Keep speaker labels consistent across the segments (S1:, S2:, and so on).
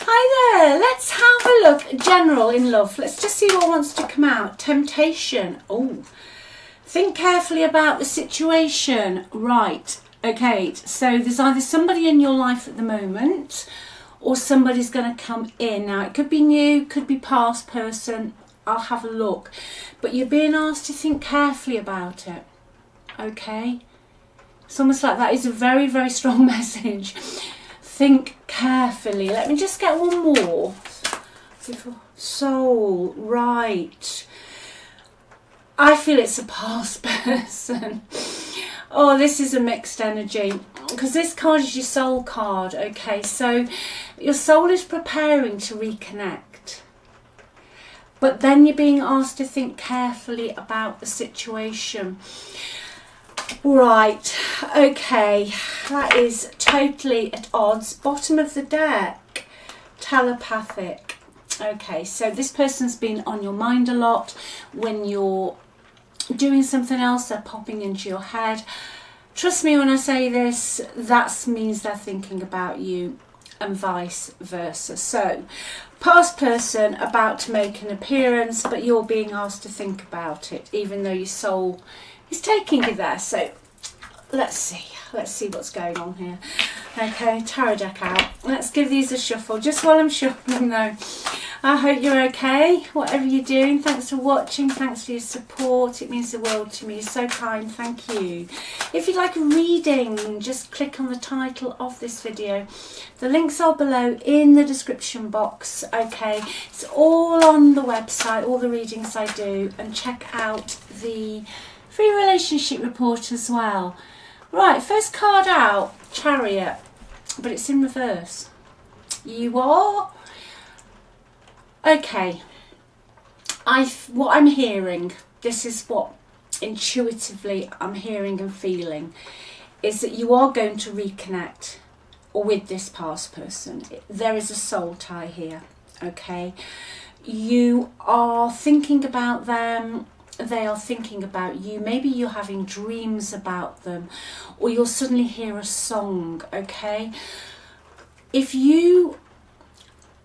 S1: Hi there, let's have a look. General in love. Let's just see what wants to come out. Temptation. Oh, think carefully about the situation. Right, okay, so there's either somebody in your life at the moment or somebody's going to come in. Now, it could be new, could be past person. I'll have a look. But you're being asked to think carefully about it. Okay? It's almost like that is a very, very strong message. Think carefully. Let me just get one more. Soul, right. I feel it's a past person. Oh, this is a mixed energy because this card is your soul card. Okay, so your soul is preparing to reconnect. But then you're being asked to think carefully about the situation. Right, okay, that is totally at odds. Bottom of the deck, telepathic. Okay, so this person's been on your mind a lot. When you're doing something else, they're popping into your head. Trust me when I say this, that means they're thinking about you and vice versa. So, past person about to make an appearance, but you're being asked to think about it, even though your soul is taking you there. So let's see what's going on here. Okay, tarot deck out. Let's give these a shuffle just while I'm shuffling though. I hope you're okay, whatever you're doing. Thanks for watching, thanks for your support. It means the world to me. You're so kind, thank you. If you'd like a reading, just click on the title of this video. The links are below in the description box. Okay, it's all on the website, all the readings I do, and check out the free relationship report as well. Right, first card out, Chariot, but it's in reverse. You are okay. What I'm hearing, this is what intuitively I'm hearing and feeling, is that you are going to reconnect with this past person. There is a soul tie here. Okay, you are thinking about them. They are thinking about you. Maybe you're having dreams about them, or you'll suddenly hear a song. Okay, if you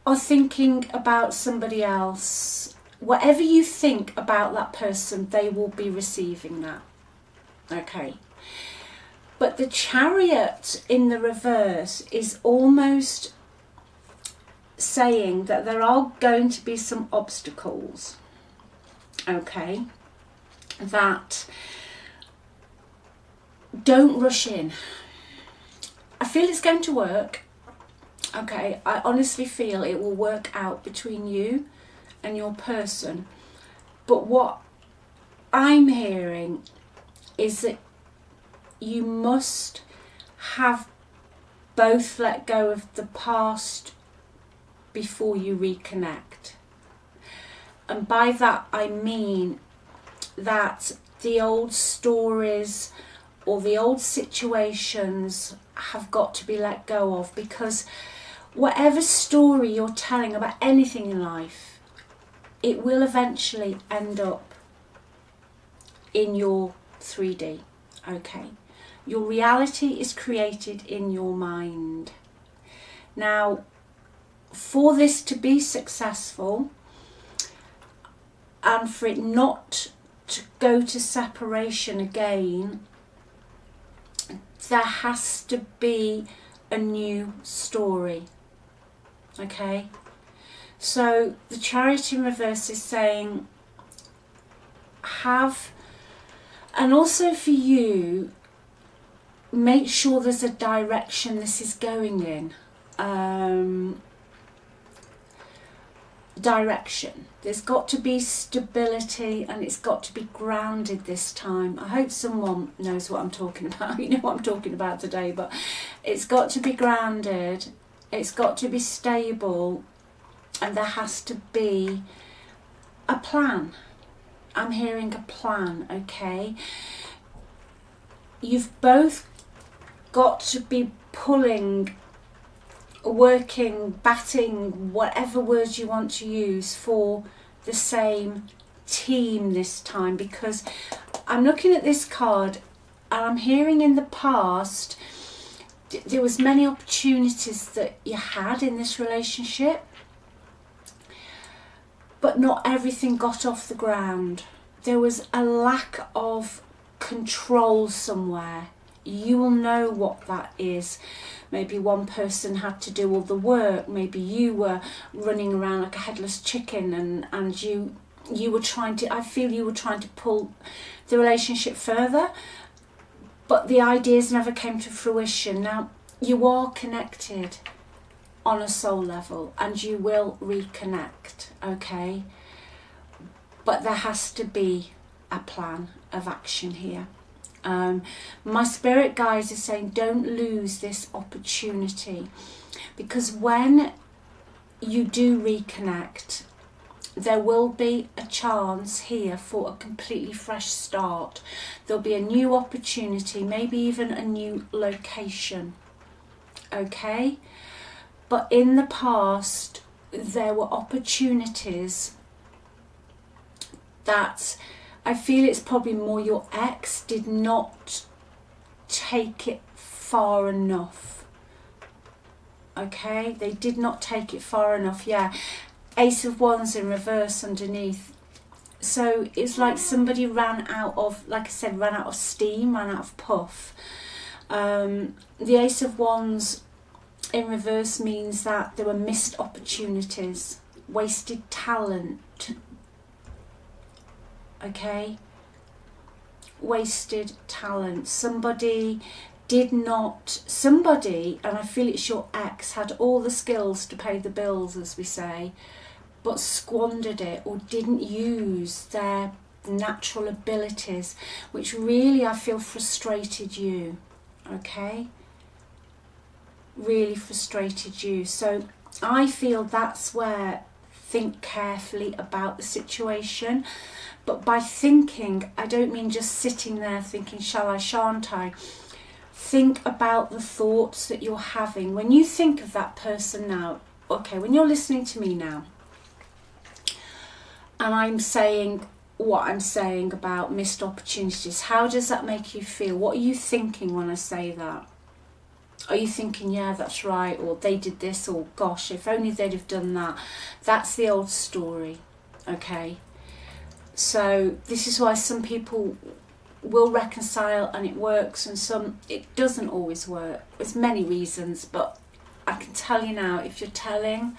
S1: are thinking about somebody else, whatever you think about that person, they will be receiving that. Okay, but the Chariot in the reverse is almost saying that there are going to be some obstacles. Okay, that don't rush in. I feel it's going to work. Okay, I honestly feel it will work out between you and your person. But what I'm hearing is that you must have both let go of the past before you reconnect. And by that I mean that the old stories or the old situations have got to be let go of, because whatever story you're telling about anything in life, it will eventually end up in your 3D. Okay, your reality is created in your mind. Now, for this to be successful and for it not to go to separation again, there has to be a new story. Okay, so the Chariot in reverse is saying and also for you, make sure there's a direction this is going in. Direction. There's got to be stability and it's got to be grounded this time. I hope someone knows what I'm talking about. You know what I'm talking about today, but it's got to be grounded, it's got to be stable, and there has to be a plan. I'm hearing a plan. Okay, you've both got to be pulling, working, batting, whatever words you want to use, for the same team this time, because I'm looking at this card and I'm hearing in the past there was many opportunities that you had in this relationship, but not everything got off the ground. There was a lack of control somewhere. You will know what that is. Maybe one person had to do all the work. Maybe you were running around like a headless chicken, and you were trying to, I feel you were trying to pull the relationship further, but the ideas never came to fruition. Now, you are connected on a soul level, and you will reconnect, okay? But there has to be a plan of action here. My spirit guides are saying don't lose this opportunity, because when you do reconnect, there will be a chance here for a completely fresh start. There'll be a new opportunity, maybe even a new location, okay? But in the past, there were opportunities that I feel it's probably more your ex did not take it far enough. Okay, they did not take it far enough. Yeah, Ace of Wands in reverse underneath. So it's like somebody ran out of, like I said, ran out of steam, ran out of puff. The Ace of Wands in reverse means that there were missed opportunities, wasted talent. Okay, wasted talent. Somebody, and I feel it's your ex, had all the skills to pay the bills, as we say, but squandered it or didn't use their natural abilities, which really I feel frustrated you, okay? Really frustrated you. So I feel that's where, think carefully about the situation. But by thinking, I don't mean just sitting there thinking, shall I, shan't I? Think about the thoughts that you're having. When you think of that person now, okay, when you're listening to me now, and I'm saying what I'm saying about missed opportunities, how does that make you feel? What are you thinking when I say that? Are you thinking, yeah, that's right, or they did this, or gosh, if only they'd have done that? That's the old story, okay? So this is why some people will reconcile and it works, and some it doesn't always work. There's many reasons, but I can tell you now, if you're telling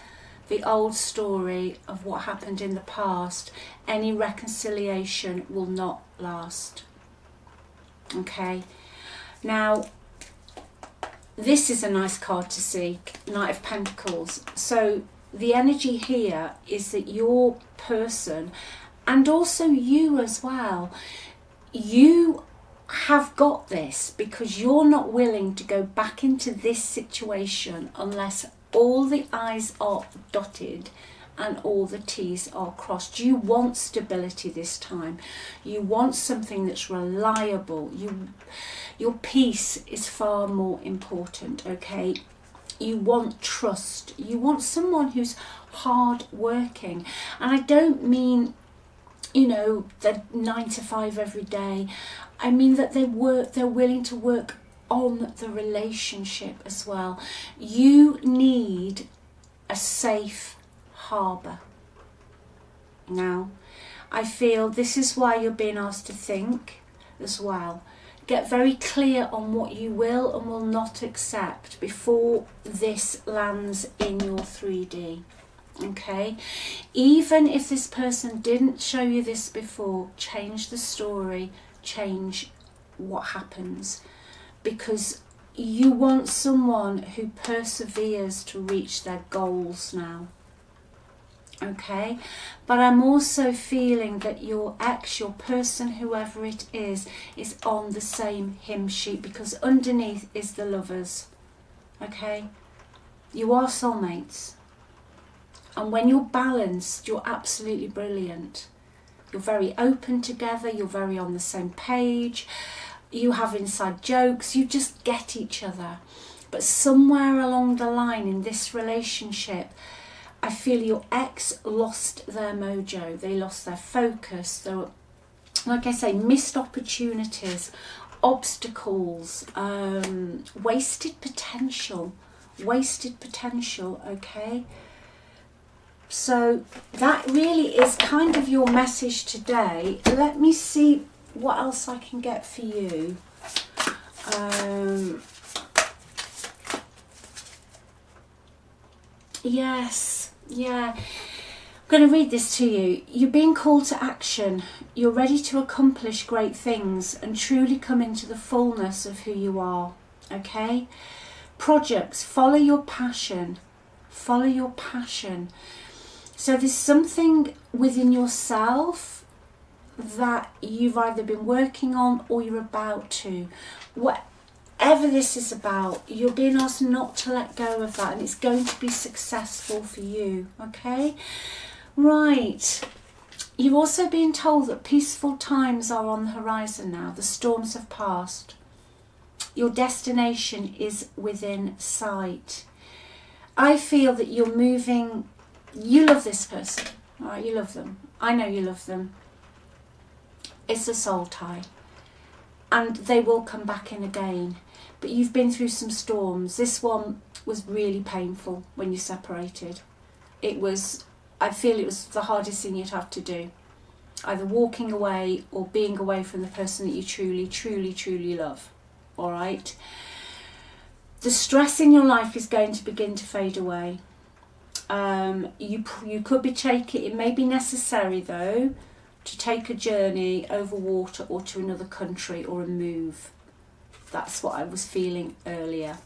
S1: the old story of what happened in the past, any reconciliation will not last. Okay? Now, this is a nice card to see, Knight of Pentacles. So the energy here is that your person, and also you as well, you have got this because you're not willing to go back into this situation unless all the I's are dotted and all the T's are crossed. You want stability this time. You want something that's reliable. Your peace is far more important, okay? You want trust. You want someone who's hard working. And I don't mean, you know, they're 9 to 5 every day. I mean that they're willing to work on the relationship as well. You need a safe harbour. Now, I feel this is why you're being asked to think as well. Get very clear on what you will and will not accept before this lands in your 3D. Okay, even if this person didn't show you this before, change the story, change what happens, because you want someone who perseveres to reach their goals now. Okay, but I'm also feeling that your ex, your person, whoever it is on the same hymn sheet, because underneath is the Lovers. Okay, you are soulmates. And when you're balanced, you're absolutely brilliant. You're very open together, you're very on the same page, you have inside jokes, you just get each other. But somewhere along the line in this relationship, I feel your ex lost their mojo, they lost their focus. There were, like I say, missed opportunities obstacles, wasted potential, okay? So that really is kind of your message today. Let me see what else I can get for you. Yes, yeah. I'm going to read this to you. You're being called to action. You're ready to accomplish great things and truly come into the fullness of who you are, okay? Projects, follow your passion. Follow your passion. So there's something within yourself that you've either been working on or you're about to. Whatever this is about, you're being asked not to let go of that, and it's going to be successful for you, okay? Right. You're also being told that peaceful times are on the horizon now. The storms have passed. Your destination is within sight. I feel that you're moving. You love this person, all right? You love them. I know you love them. It's a soul tie, and they will come back in again. But you've been through some storms. This one was really painful when you separated. I feel it was the hardest thing you'd have to do. Either walking away or being away from the person that you truly, truly, truly love. All right? The stress in your life is going to begin to fade away. You could be taking, it may be necessary though, to take a journey over water or to another country or a move. That's what I was feeling earlier.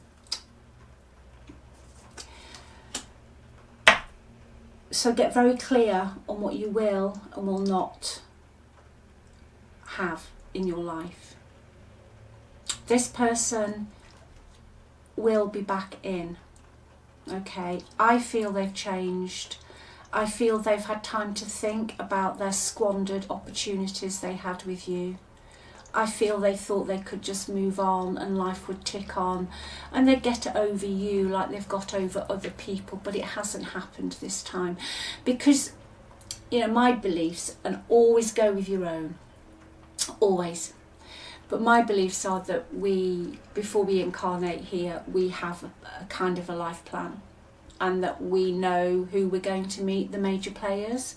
S1: So get very clear on what you will and will not have in your life. This person will be back in, okay? I feel they've changed. I feel they've had time to think about their squandered opportunities they had with you. I feel they thought they could just move on and life would tick on and they'd get over you like they've got over other people, but it hasn't happened this time. Because, you know, my beliefs, and always go with your own, always. But my beliefs are that before we incarnate here, we have a kind of a life plan, and that we know who we're going to meet, the major players,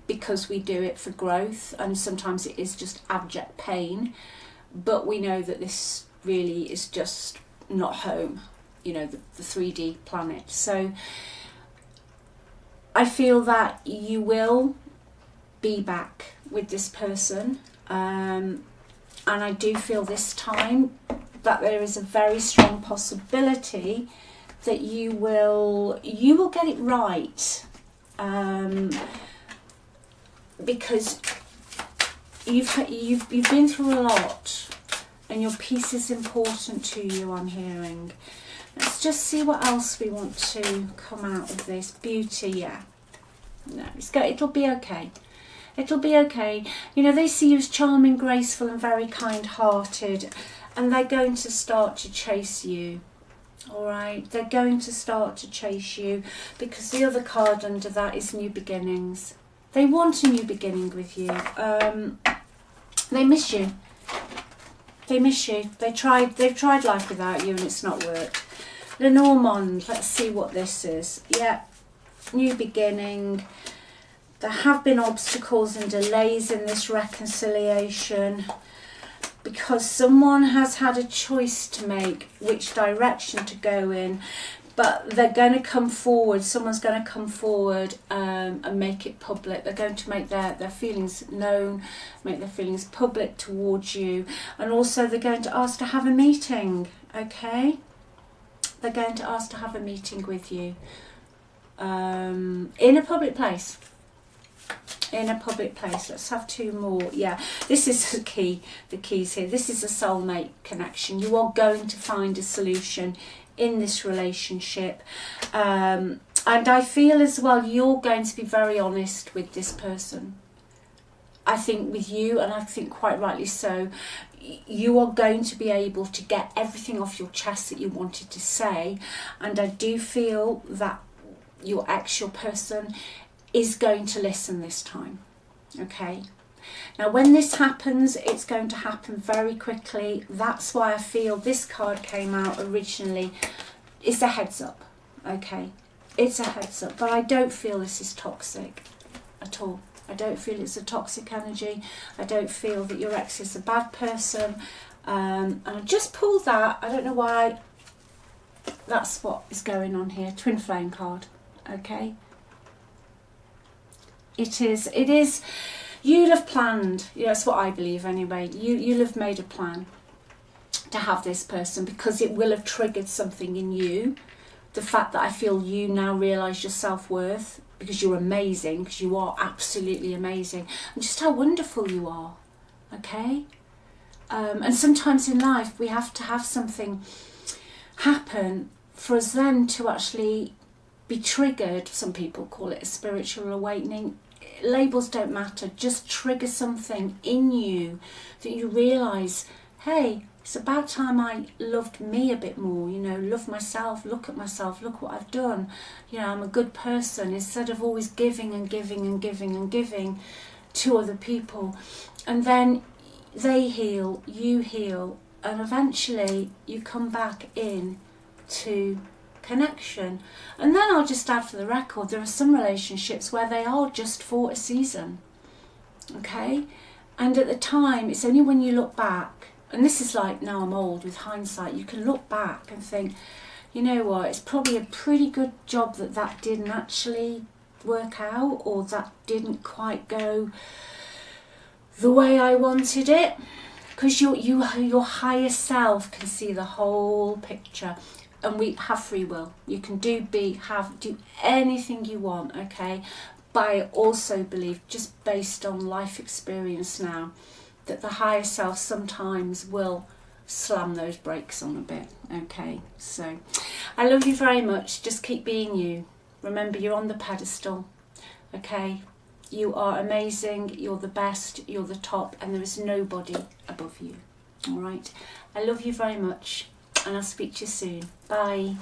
S1: because we do it for growth, and sometimes it is just abject pain, but we know that this really is just not home, you know, the 3D planet. So I feel that you will be back with this person, and I do feel this time that there is a very strong possibility that you will get it right, because you've been through a lot, and your peace is important to you, I'm hearing. Let's just see what else we want to come out of this. Beauty, yeah. No, it'll be okay. It'll be okay. You know, they see you as charming, graceful and very kind-hearted, and they're going to start to chase you. All right, they're going to start to chase you, because the other card under that is new beginnings. They want a new beginning with you. They miss you. They miss you. They've tried life without you and it's not worked. Lenormand, let's see what this is. Yeah, new beginning. There have been obstacles and delays in this reconciliation, because someone has had a choice to make which direction to go in, but they're going to come forward. Someone's going to come forward and make it public. They're going to make their feelings known, make their feelings public towards you, and also they're going to ask to have a meeting, okay? They're going to ask to have a meeting with you in a public place. In a public place. Let's have two more. Yeah, this is the keys here. This is a soulmate connection. You are going to find a solution in this relationship, and I feel as well you're going to be very honest with this person. I think with you, and I think quite rightly so, you are going to be able to get everything off your chest that you wanted to say, and I do feel that your actual person is going to listen this time, okay? Now when this happens, it's going to happen very quickly. That's why I feel this card came out originally. It's a heads up, okay? It's a heads up, but I don't feel this is toxic at all. I don't feel it's a toxic energy. I don't feel that your ex is a bad person. And I just pulled that. I don't know why. That's what is going on here. Twin flame card, okay? It is, you'll have planned, yeah, that's what I believe anyway, you'll have made a plan to have this person, because it will have triggered something in you. The fact that I feel you now realise your self-worth, because you're amazing, because you are absolutely amazing, and just how wonderful you are, okay? And sometimes in life we have to have something happen for us then to actually be triggered. Some people call it a spiritual awakening. Labels don't matter. Just trigger something in you that you realise, hey, it's about time I loved me a bit more, you know, love myself, look at myself, look what I've done, you know, I'm a good person, instead of always giving and giving and giving and giving to other people. And then they heal, you heal, and eventually you come back in to connection. And then I'll just add for the record, there are some relationships where they are just for a season, okay? And at the time, it's only when you look back, and this is like, now I'm old, with hindsight, you can look back and think, you know what, it's probably a pretty good job that that didn't actually work out, or that didn't quite go the way I wanted it, because your higher self can see the whole picture. And we have free will. You can do anything you want, okay? But I also believe, just based on life experience now, that the higher self sometimes will slam those brakes on a bit, okay? So I love you very much. Just keep being you. Remember, you're on the pedestal, okay? You are amazing. You're the best. You're the top. And there is nobody above you, all right? I love you very much. And I'll speak to you soon. Bye.